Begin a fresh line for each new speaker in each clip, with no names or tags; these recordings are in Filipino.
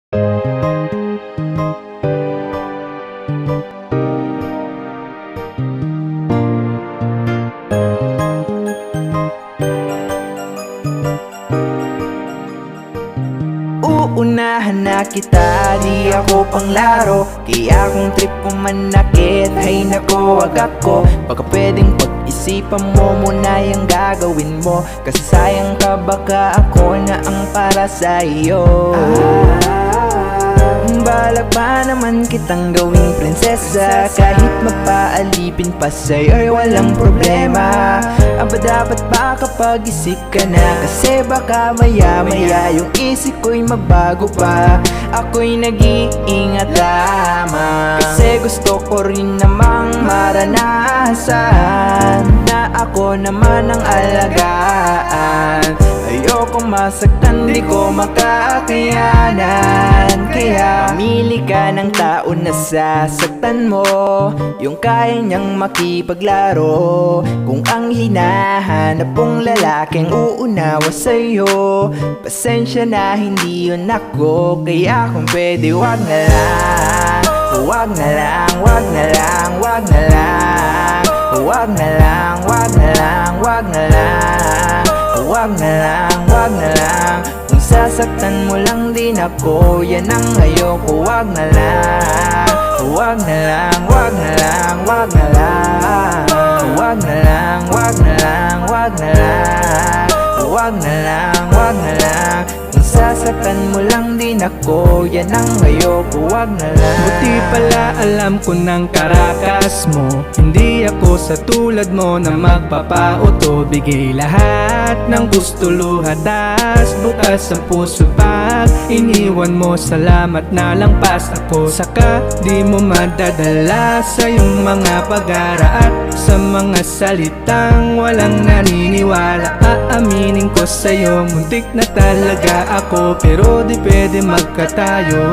Uunahan na kita, di ako panglaro. Kaya kung trip ko manakit, ay nako, wag ako. Baka pwedeng pag-isipan mo muna yung gagawin mo, kasi sayang ka, baka ako na ang para sa'yo. Balak pa naman kitang gawing prinsesa, kahit magpaalipin pa sa'yo ay walang problema. Aba dapat ba kapag isip ka na, kasi baka maya-maya yung isip ko'y magbago pa. Ako'y nag-iingat lamang, kasi gusto ko rin namang maranasan na ako naman ang alagaan. Ayoko masaktan, di ko makakayanan. Kaya pumili ka ng tao na sasaktan mo, yung kaya niyang makipaglaro. Kung ang hinahanap mong lalaking uunawa sa'yo, pasensya na, hindi yun ako. Kaya kung pwede, wag na lang. Wag na lang, wag na lang, wag na lang. Wag na lang, wag na lang, wag na lang. Wag na lang, wag na lang. Kung sasaktan mo lang din ako, yan ang ayoko. Wag na lang, wag na lang, wag na lang, wag na lang. Wag na lang, wag na lang, wag na lang. Wag na lang, wag na lang. Kung sasaktan mo lang din ako, yan ang ayoko. Wag na lang.
Buti pala alam ko ng karakas mo, hindi ako sa tulad mo na magpapauto. Bigay lahat ng gusto, luhatas, bukas ang puso. Pag iniwan mo, salamat na lang pas ako. Saka di mo madadala sa iyong mga pag-ara at sa mga salitang walang naniniwala. Aaminin ko sa'yo, muntik na talaga ako, pero di pwede magkatayo.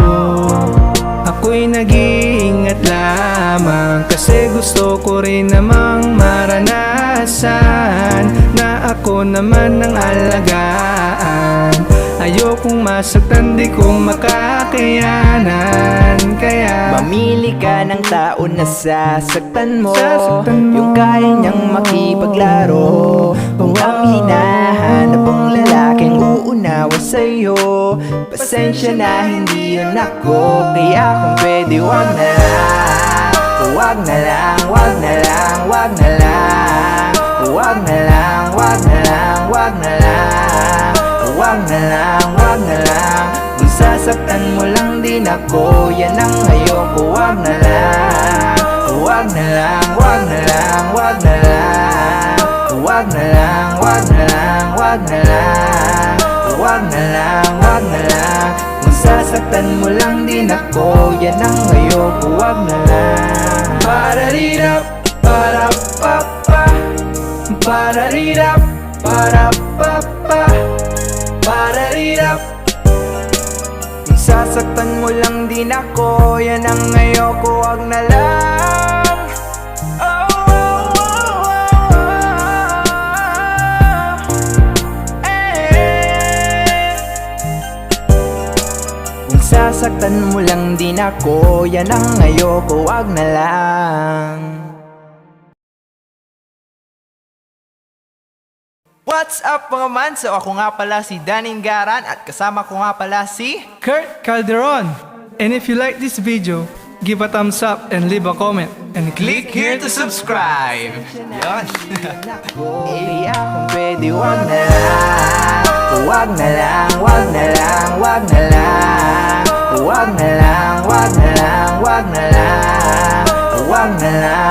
Ako'y nag-iingat lamang, kasi gusto ko rin namang maranasan na ako naman ang alagaan. Ayokong masaktan, di ko makakayanan. Kaya
mamili ka ng tao na sasaktan mo, yung kaya niyang makipaglaro. Kung ang hinahanap mong lalaking uunawa sa'yo, pasensya na, hindi yun ako. Kaya kung pwede, wag na lang. Wag na lang, wag na lang, wag na lang. Wag na lang, wag na lang, wag na lang. Wag na lang, wag na lang. Kung sasaktan mo lang din ako, yan ang ayoko. Wag na lang, wag na lang, wag na lang, wag na lang. Wag na lang, wag na lang, wag na lang. Wag na lang, wag na lang. Kung sasaktan mo lang din ako, yan ang ayoko. Wag na lang. Pararirap, parapapa. Pararirap, parapapa. Pararirap. Kung sasaktan mo lang din ako, yan ang ayoko. Wag na lang. Oh, oh, oh, oh. Eh. Kung sasaktan mo lang din ako, yan ang ayoko. Wag na lang. What's up mga man? So ako nga pala si Danin Garan at kasama ko nga pala si
Kurt Calderon. And if you like this video, give a thumbs up and leave a comment. And
click here to subscribe. Yun. Kaya kung pwede, wag na lang. Wag na lang, wag na lang, wag na lang. Wag na lang, wag na lang, wag na lang. Wag na lang.